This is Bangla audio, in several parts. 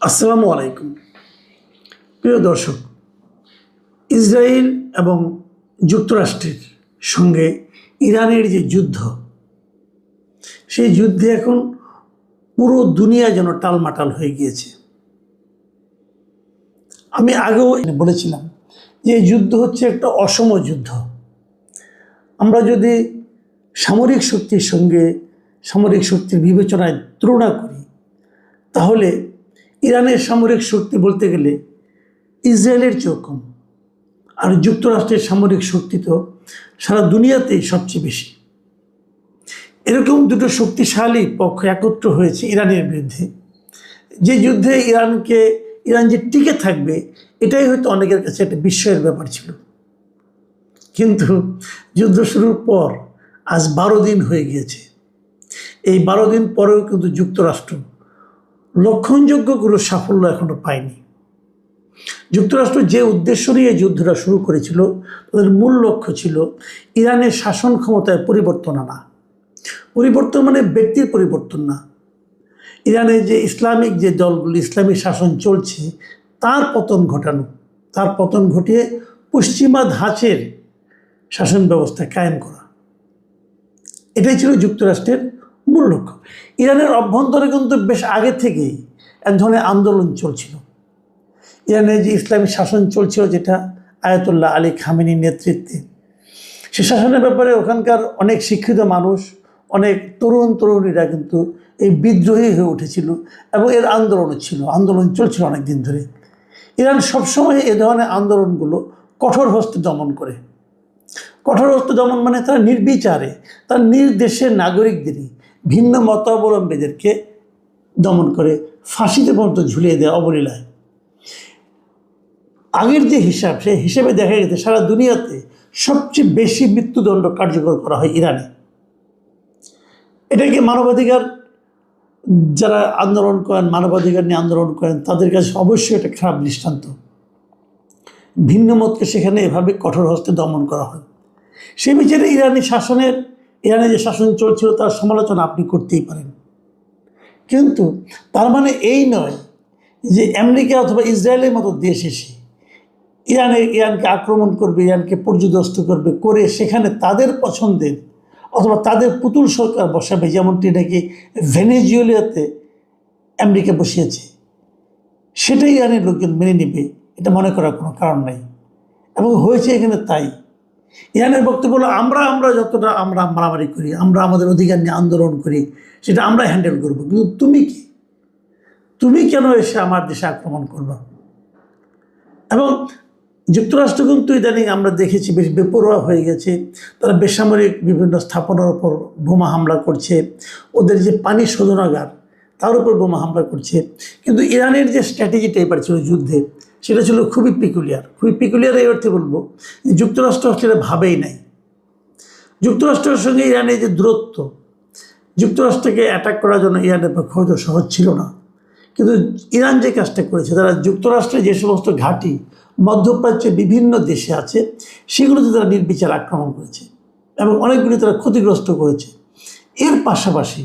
আসসালামু আলাইকুম। প্রিয় দর্শক, ইসরায়েল এবং যুক্তরাষ্ট্রের সঙ্গে ইরানের যে যুদ্ধ, সেই যুদ্ধে এখন পুরো দুনিয়া যেন টালমাটাল হয়ে গিয়েছে। আমি আগেও বলেছিলাম যে এই যুদ্ধ হচ্ছে একটা অসম যুদ্ধ। আমরা যদি সামরিক শক্তির সঙ্গে সামরিক শক্তির বিবেচনায় তুলনা করি, তাহলে ইরানের সামরিক শক্তি বলতে গেলে ইসরায়েলের চেয়েও কম। আর যুক্তরাষ্ট্রের সামরিক শক্তি তো সারা দুনিয়াতেই সবচেয়ে বেশি। এরকম দুটো শক্তিশালী পক্ষ একত্র হয়েছে ইরানের বিরুদ্ধে। যে যুদ্ধে ইরান যে টিকে থাকবে, এটাই হয়তো অনেকের কাছে একটা বিস্ময়ের ব্যাপার ছিল। কিন্তু যুদ্ধ শুরুর পর আজ 12 দিন হয়ে গিয়েছে। এই 12 দিন পরেও কিন্তু যুক্তরাষ্ট্র লক্ষণযোগ্য কোনো সাফল্য এখনো পায়নি। যুক্তরাষ্ট্র যে উদ্দেশ্য নিয়ে যুদ্ধটা শুরু করেছিল, তাদের মূল লক্ষ্য ছিল ইরানের শাসন ক্ষমতায় পরিবর্তন আনা। পরিবর্তন মানে ব্যক্তির পরিবর্তন না, ইরানের যে ইসলামিক যে দলগুলো ইসলামিক শাসন চলছে তার পতন ঘটানো, তার পতন ঘটিয়ে পশ্চিমা ধাঁচের শাসন ব্যবস্থা কায়েম করা। এটাই ছিল যুক্তরাষ্ট্রের মূল লক্ষ্য। ইরানের অভ্যন্তরে কিন্তু বেশ আগে থেকেই এক ধরনের আন্দোলন চলছিল। ইরানের যে ইসলামী শাসন চলছিল, যেটা আয়াতুল্লাহ আলী খামেনির নেতৃত্বে, সে শাসনের ব্যাপারে ওখানকার অনেক শিক্ষিত মানুষ, অনেক তরুণীরা কিন্তু এই বিদ্রোহী হয়ে উঠেছিল এবং এর আন্দোলন চলছিল অনেক দিন ধরে। ইরান সবসময় এ ধরনের আন্দোলনগুলো কঠোর হস্তে দমন করে। কঠোর হস্তে দমন মানে তারা নির্বিচারে তার নিজ দেশের নাগরিকদেরই, ভিন্ন মতাবলম্বীদেরকে দমন করে ফাঁসিতে পর্যন্ত ঝুলিয়ে দেয় অবলীলায়। আগের যে হিসাব, সেই হিসেবে দেখা গেছে সারা দুনিয়াতে সবচেয়ে বেশি মৃত্যুদণ্ড কার্যকর করা হয় ইরানে। এটাকে মানবাধিকার যারা আন্দোলন করেন, মানবাধিকার নিয়ে আন্দোলন করেন, তাদের কাছে অবশ্যই একটা খারাপ দৃষ্টান্ত। ভিন্ন মতকে সেখানে এভাবে কঠোর হস্তে দমন করা হয়। সেই বিচারে ইরানে যে শাসন চলছিল তার সমালোচনা আপনি করতেই পারেন, কিন্তু তার মানে এই নয় যে আমেরিকা অথবা ইসরায়েলের মতো দেশ এসে ইরানকে আক্রমণ করবে, ইরানকে পর্যদস্ত করবে, করে সেখানে তাদের পছন্দের অথবা তাদের পুতুল সরকার বসাবে, যেমনটি নাকি ভেনেজুয়েলাতে আমেরিকা বসিয়েছে, সেটাই ইরানের লোকজন মেনে নেবে, এটা মনে করার কোনো কারণ নাই। এবং হয়েছে এখানে তাই। ইরানের বক্তব্য হলো আমরা যতটা আমরা মারামারি করি, আমরা আমাদের অধিকার নিয়ে আন্দোলন করি, সেটা আমরা হ্যান্ডেল করবো, কিন্তু তুমি কেন এসে আমার দেশে আক্রমণ করবে? এবং যুক্তরাষ্ট্র কিন্তু ইদানিং আমরা দেখেছি বেশ বেপরোয়া হয়ে গেছে। তারা বেসামরিক বিভিন্ন স্থাপনার উপর বোমা হামলা করছে, ওদের যে পানি শোধনাগার তার উপর বোমা হামলা করছে। কিন্তু ইরানের যে স্ট্র্যাটেজিটা এবার ছিল যুদ্ধে, সেটা ছিল খুবই পিকুলিয়ার। এই অর্থে বলবো যে যুক্তরাষ্ট্র সেটা ভাবেই নাই। যুক্তরাষ্ট্রের সঙ্গে ইরানের যে দূরত্ব, যুক্তরাষ্ট্রকে অ্যাটাক করার জন্য ইরানের পক্ষে হয়তো সহজ ছিল না, কিন্তু ইরান যে কাজটা করেছে, তারা যুক্তরাষ্ট্রের যে সমস্ত ঘাঁটি মধ্যপ্রাচ্যের বিভিন্ন দেশে আছে, সেগুলোতে তারা নির্বিচার আক্রমণ করেছে এবং অনেকগুলি তারা ক্ষতিগ্রস্ত করেছে। এর পাশাপাশি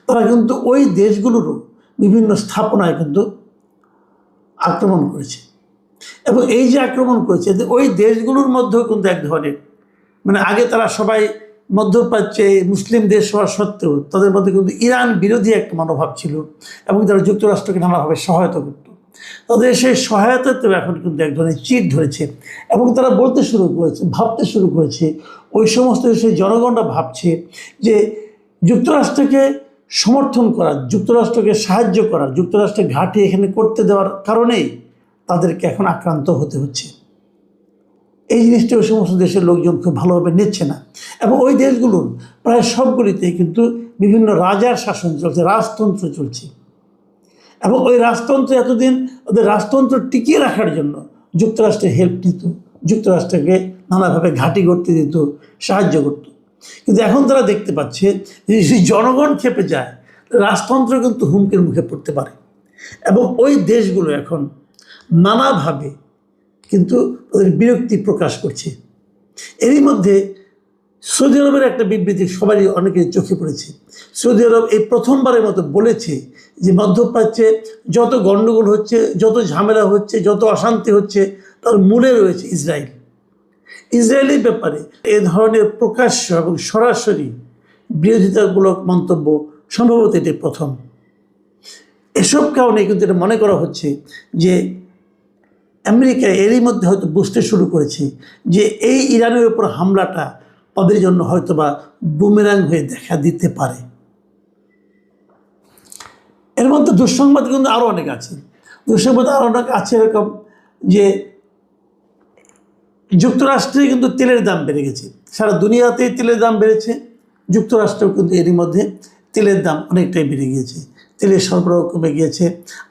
তারা কিন্তু ওই দেশগুলোরও বিভিন্ন স্থাপনায় কিন্তু আক্রমণ করেছে। এবং এই যে আক্রমণ করেছে, ওই দেশগুলোর মধ্যেও কিন্তু এক ধরনের আগে তারা সবাই মধ্যপ্রাচ্যে মুসলিম দেশ হওয়া সত্ত্বেও তাদের মধ্যে কিন্তু ইরান বিরোধী একটা মনোভাব ছিল এবং তারা যুক্তরাষ্ট্রকে নানাভাবে সহায়তা করত। তাদের সেই সহায়তাতেও এখন কিন্তু এক ধরনের চিট ধরেছে এবং তারা ভাবতে শুরু করেছে, ওই সমস্ত দেশের জনগণরা ভাবছে যে যুক্তরাষ্ট্রকে সমর্থন করা, যুক্তরাষ্ট্রকে সাহায্য করা, যুক্তরাষ্ট্রের ঘাঁটি এখানে করতে দেওয়ার কারণেই তাদেরকে এখন আক্রান্ত হতে হচ্ছে। এই জিনিসটা ওই সমস্ত দেশের লোকজন খুব ভালোভাবে নিচ্ছে না। এবং ওই দেশগুলোর প্রায় সবগুলিতেই কিন্তু বিভিন্ন রাজার শাসন চলছে, রাজতন্ত্র চলছে। এবং ওই রাজতন্ত্র এতদিন ওদের রাজতন্ত্র টিকিয়ে রাখার জন্য যুক্তরাষ্ট্রের হেল্প নিত, যুক্তরাষ্ট্রকে নানাভাবে ঘাঁটি করতে দিত, সাহায্য করত। কিন্তু এখন তারা দেখতে পাচ্ছে যে যদি জনগণ খেপে যায়, রাজতন্ত্র কিন্তু হুমকির মুখে পড়তে পারে। এবং ওই দেশগুলো এখন নানাভাবে কিন্তু ওদের বিরক্তি প্রকাশ করছে। এরই মধ্যে সৌদি আরবের একটা বিবৃতি সবারই অনেকের চোখে পড়েছে। সৌদি আরব এই প্রথমবারের মতো বলেছে যে মধ্যপ্রাচ্যে যত গণ্ডগোল হচ্ছে, যত ঝামেলা হচ্ছে, যত অশান্তি হচ্ছে, তার মূলে রয়েছে ইসরায়েল। ইসরায়েলের ব্যাপারে এ ধরনের প্রকাশ্য এবং সরাসরি বিরোধিতামূলক মন্তব্য সম্ভবত এটি প্রথম। এসব কারণে কিন্তু এটা মনে করা হচ্ছে যে আমেরিকা এরই মধ্যে হয়তো বুঝতে শুরু করেছে যে এই ইরানের উপর হামলাটা তাদের জন্য হয়তোবা বুমেরাং হয়ে দেখা দিতে পারে। এর মধ্যে দুঃসংবাদ কিন্তু আরও অনেক আছে। দুঃসংবাদ আরও অনেক আছে এরকম যে যুক্তরাষ্ট্রে কিন্তু তেলের দাম বেড়ে গেছে, সারা দুনিয়াতেই তেলের দাম বেড়েছে, যুক্তরাষ্ট্রেও কিন্তু এরই মধ্যে তেলের দাম অনেকটাই বেড়ে গিয়েছে, তেলের সরবরাহ কমে গিয়েছে।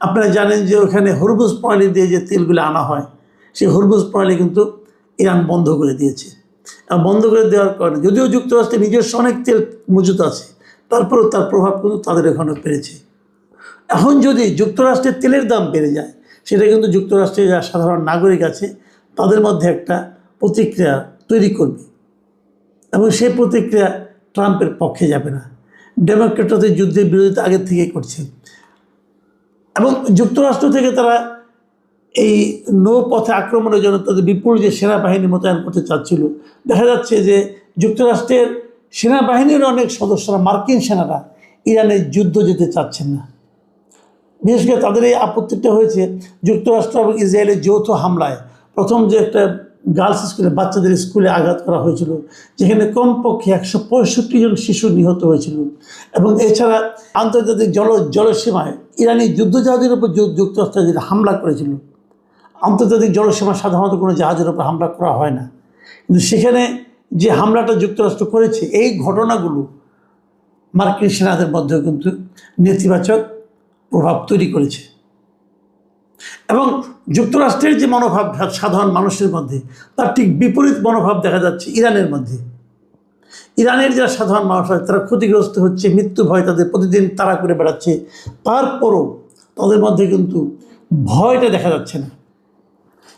আপনারা জানেন যে ওখানে হরমুজ প্রণালী দিয়ে যে তেলগুলো আনা হয়, সেই হরমুজ প্রণালী কিন্তু ইরান বন্ধ করে দিয়েছে। আর বন্ধ করে দেওয়ার কারণে যদিও যুক্তরাষ্ট্রের নিজস্ব অনেক তেল মজুত আছে, তারপরেও তার প্রভাব কিন্তু তাদের এখানে পেরেছে। এখন যদি যুক্তরাষ্ট্রের তেলের দাম বেড়ে যায়, সেটা কিন্তু যুক্তরাষ্ট্রের যারা সাধারণ নাগরিক আছে তাদের মধ্যে একটা প্রতিক্রিয়া তৈরি করবে, এবং সেই প্রতিক্রিয়া ট্রাম্পের পক্ষে যাবে না। ডেমোক্রেটদের যুদ্ধের বিরোধিতা আগের থেকেই করছে, এবং যুক্তরাষ্ট্র থেকে তারা এই নৌপথে আক্রমণের জন্য তাদের বিপুল যে সেনাবাহিনী মোতায়েন করতে চাচ্ছিল, দেখা যাচ্ছে যে যুক্তরাষ্ট্রের সেনাবাহিনীর অনেক সদস্যরা, মার্কিন সেনারা ইরানের যুদ্ধ যেতে চাচ্ছেন না। বিশেষ করে তাদের এই আপত্তিটা হয়েছে যুক্তরাষ্ট্র এবং ইসরায়েলের যৌথ হামলায়। প্রথম যে একটা গার্লস স্কুলে, বাচ্চাদের স্কুলে আঘাত করা হয়েছিল, যেখানে কমপক্ষে 165 জন শিশু নিহত হয়েছিল, এবং এছাড়া আন্তর্জাতিক জলসীমায় ইরানি যুদ্ধজাহাজের উপর যুক্তরাষ্ট্র যেটা হামলা করেছিল। আন্তর্জাতিক জলসীমা সাধারণত কোনো জাহাজের উপর হামলা করা হয় না, কিন্তু সেখানে যে হামলাটা যুক্তরাষ্ট্র করেছে, এই ঘটনাগুলো মার্কিন সেনাদের মধ্যেও কিন্তু নেতিবাচক প্রভাব তৈরি করেছে। এবং যুক্তরাষ্ট্রের যে মনোভাব সাধারণ মানুষের মধ্যে, তার ঠিক বিপরীত মনোভাব দেখা যাচ্ছে ইরানের মধ্যে। ইরানের যারা সাধারণ মানুষ হয় তারা ক্ষতিগ্রস্ত হচ্ছে, মৃত্যু ভয় তাদের প্রতিদিন তাড়া করে বেড়াচ্ছে, তারপরও তাদের মধ্যে কিন্তু ভয়টা দেখা যাচ্ছে না।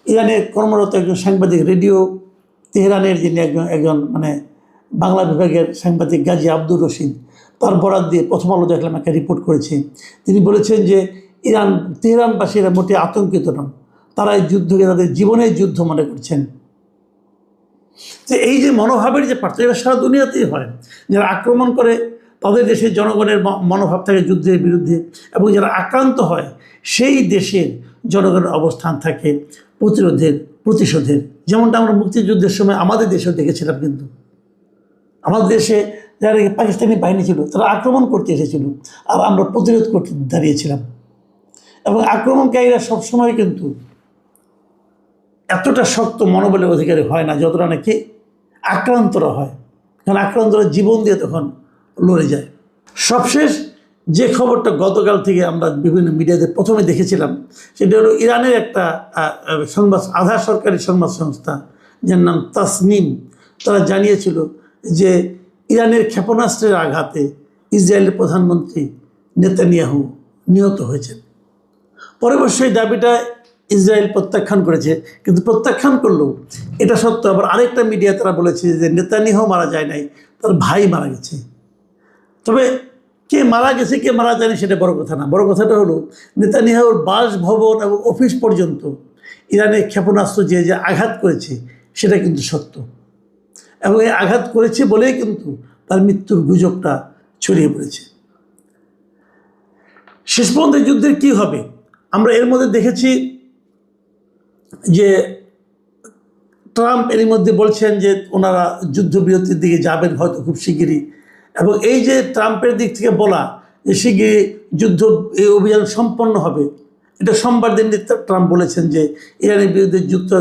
ইরানের কর্মরত একজন সাংবাদিক, রেডিও তেহরানের যিনি একজন বাংলা বিভাগের সাংবাদিক গাজী আব্দুর রশিদ, তার বরাত দিয়ে প্রথম আলো দেখলাম একটা রিপোর্ট করেছে। তিনি বলেছেন যে তেহরানবাসীরা মোটে আতঙ্কিত নন, তারা এই যুদ্ধকে তাদের জীবনের যুদ্ধ মনে করছেন। যে এই যে মনোভাবের যে পার্থক্য, সারা দুনিয়াতেই হয়। যারা আক্রমণ করে তাদের দেশের জনগণের মনোভাব থাকে যুদ্ধের বিরুদ্ধে, এবং যারা আক্রান্ত হয় সেই দেশের জনগণের অবস্থান থাকে প্রতিশোধের। যেমনটা আমরা মুক্তিযুদ্ধের সময় আমাদের দেশেও দেখেছিলাম। কিন্তু আমাদের দেশে যারা পাকিস্তানি বাহিনী ছিল তারা আক্রমণ করতে এসেছিল, আর আমরা প্রতিরোধ করতে দাঁড়িয়েছিলাম। এবং আক্রমণকারীরা সবসময় কিন্তু এতটা শক্ত মনোবলের অধিকারী হয় না যতটা নাকি আক্রান্তরা হয়, কারণ আক্রান্তরা জীবন দিয়ে তখন লড়ে যায়। সবশেষ যে খবরটা গতকাল থেকে আমরা বিভিন্ন মিডিয়াতে প্রথমে দেখেছিলাম, সেটা হলো ইরানের একটা আধা সরকারি সংবাদ সংস্থা, যার নাম তাসনিম, তারা জানিয়েছিল যে ইরানের ক্ষেপণাস্ত্রের আঘাতে ইসরায়েলের প্রধানমন্ত্রী নেতানিয়াহু নিহত হয়েছেন। পরে অবশ্যই দাবিটা ইসরায়েল প্রত্যাখ্যান করেছে, কিন্তু প্রত্যাখ্যান করলেও এটা সত্য আবার আরেকটা মিডিয়া তারা বলেছে যে নেতানিয়াহু মারা যায় নাই, তার ভাই মারা গেছে। তবে কে মারা গেছে কে মারা যায়নি সেটা বড় কথা না, বড় কথাটা হলো নেতানিয়াহুর বাসভবন এবং অফিস পর্যন্ত ইরানের ক্ষেপণাস্ত্র যে আঘাত করেছে সেটা কিন্তু সত্য, এবং এই আঘাত করেছে বলেই কিন্তু তার মৃত্যুর গুজবটা ছড়িয়ে পড়েছে। শেষ পর্যন্ত যুদ্ধের কী হবে আমরা এর মধ্যে দেখেছি যে ট্রাম্প এর মধ্যে বলছেন যে ওনারা যুদ্ধবিরতির দিকে যাবেন হয়তো খুব শিগগিরই, এবং এই যে ট্রাম্পের দিক থেকে বলা যে শিগগিরই এই অভিযান সম্পন্ন হবে, এটা সোমবার দিন ট্রাম্প বলেছেন যে ইরানের বিরুদ্ধে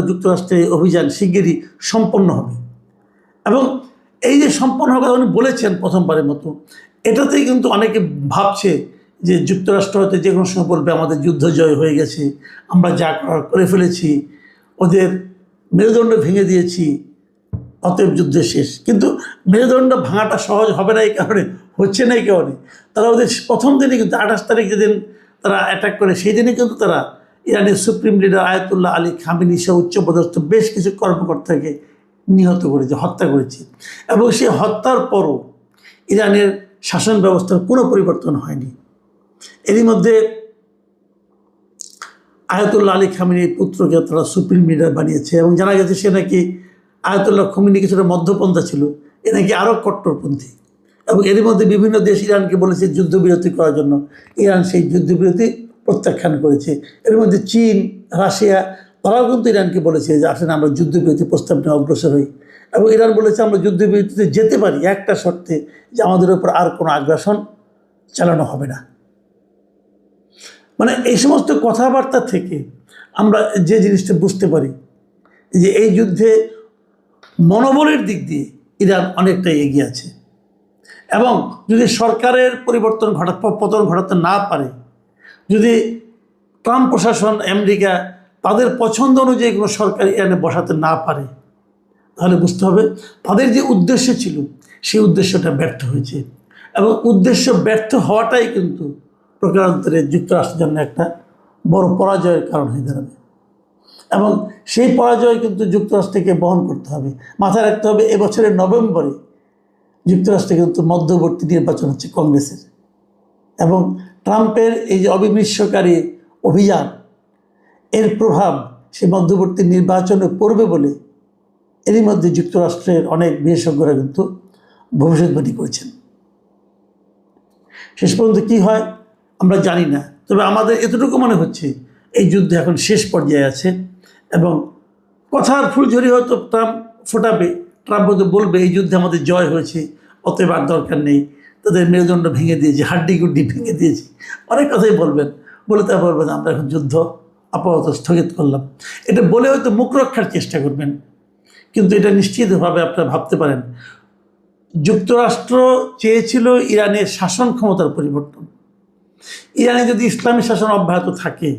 যুক্তরাষ্ট্রের অভিযান শিগগিরই সম্পন্ন হবে। এবং এই যে সম্পন্ন হওয়ার কথা উনি বলেছেন প্রথমবারের মতো, এটাতেই কিন্তু অনেকে ভাবছে যে যুক্তরাষ্ট্র হয়তো যে কোনো সময় বলবে আমাদের যুদ্ধ জয় হয়ে গেছে, আমরা যা করে ফেলেছি, ওদের মেরুদণ্ড ভেঙে দিয়েছি, অতএব যুদ্ধের শেষ। কিন্তু মেরুদণ্ড ভাঙাটা সহজ হবে না, এই কারণে হচ্ছে না, এই কারণে তারা ওদের প্রথম দিনে কিন্তু 28 তারিখ যেদিন তারা অ্যাটাক করে, সেই দিনে কিন্তু তারা ইরানের supreme leader Ayatollah Ali Khamenei সহ উচ্চপদস্থ বেশ কিছু কর্মকর্তাকে নিহত করেছে, হত্যা করেছে। এবং সেই হত্যার পরও ইরানের শাসন ব্যবস্থার কোনো পরিবর্তন হয়নি। এরই মধ্যে আয়াতুল্লাহ আলী খামেনির পুত্রকে তারা সুপ্রিম লিডার বানিয়েছে এবং জানা গেছে সে নাকি আয়াতুল্লাহ খামেনি কিছুটা মধ্যপন্থা ছিল, এ নাকি আরও কট্টরপন্থী। এবং এরই মধ্যে বিভিন্ন দেশ ইরানকে বলেছে যুদ্ধবিরতি করার জন্য, ইরান সেই যুদ্ধবিরতি প্রত্যাখ্যান করেছে। এর মধ্যে চীন, রাশিয়া তারাও কিন্তু ইরানকে বলেছে যে আসলে আমরা যুদ্ধবিরতি প্রস্তাব নিয়ে অগ্রসর হই। এবং ইরান বলেছে আমরা যুদ্ধবিরতিতে যেতে পারি একটা শর্তে, যে আমাদের উপর আর কোনো আগ্রাসন চালানো হবে না। মানে এই সমস্ত কথাবার্তা থেকে আমরা যে জিনিসটা বুঝতে পারি যে এই যুদ্ধে মনোবলের দিক দিয়ে ইরান অনেকটাই এগিয়ে আছে। এবং যদি সরকারের পতন ঘটাতে না পারে, যদি ট্রাম্প প্রশাসন, আমেরিকা তাদের পছন্দ অনুযায়ী কোনো সরকার ইরানে বসাতে না পারে, তাহলে বুঝতে হবে তাদের যে উদ্দেশ্য ছিল সেই উদ্দেশ্যটা ব্যর্থ হয়েছে। এবং উদ্দেশ্য ব্যর্থ হওয়াটাই কিন্তু প্রকারান্তরে যুক্তরাষ্ট্রের জন্য একটা বড় পরাজয়ের কারণ হয়ে দাঁড়াবে। এবং সেই পরাজয় কিন্তু যুক্তরাষ্ট্রকে বহন করতে হবে। মাথায় রাখতে হবে এবছরের নভেম্বরে যুক্তরাষ্ট্রে কিন্তু মধ্যবর্তী নির্বাচন হচ্ছে কংগ্রেসের, এবং ট্রাম্পের এই যে অবিমৃষ্যকারী অভিযান, এর প্রভাব সে মধ্যবর্তী নির্বাচনে পড়বে বলে এরই মধ্যে যুক্তরাষ্ট্রের অনেক বিশেষজ্ঞরা কিন্তু ভবিষ্যৎবাণী করেছেন। শেষ পর্যন্ত কী হয় আমরা জানি না, তবে আমাদের এতটুকু মনে হচ্ছে এই যুদ্ধ এখন শেষ পর্যায়ে আছে। এবং কথার ফুলঝুরি হয়তো ট্রাম্প ফোটাবে, ট্রাম্প হয়তো বলবে এই যুদ্ধে আমাদের জয় হয়েছে, অতএব আর দরকার নেই, তাদের মেরুদণ্ড ভেঙে দিয়েছি, হাড্ডিগুড্ডি ভেঙে দিয়েছি, অনেক কথাই বলবেন। বলে তা বলবেন আমরা এখন যুদ্ধ আপাতত স্থগিত করলাম, এটা বলে হয়তো মুখ রক্ষার চেষ্টা করবেন। কিন্তু এটা নিশ্চিতভাবে আপনারা ভাবতে পারেন যুক্তরাষ্ট্র চেয়েছিল ইরানের শাসন ক্ষমতার পরিবর্তন। ইরানে যদি ইসলামী শাসন অব্যাহত থাকে,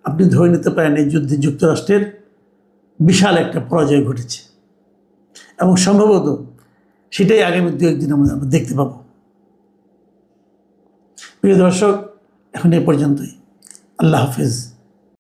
আপনি ধরে নিতে পারেন এই যুদ্ধে যুক্তরাষ্ট্রের বিশাল একটা পরাজয় ঘটেছে। এবং সম্ভবত সেটাই আগামী 2-1 দিনের মধ্যে আমরা দেখতে পাব। প্রিয় দর্শক, এখন এ পর্যন্তই। আল্লাহ হাফেজ।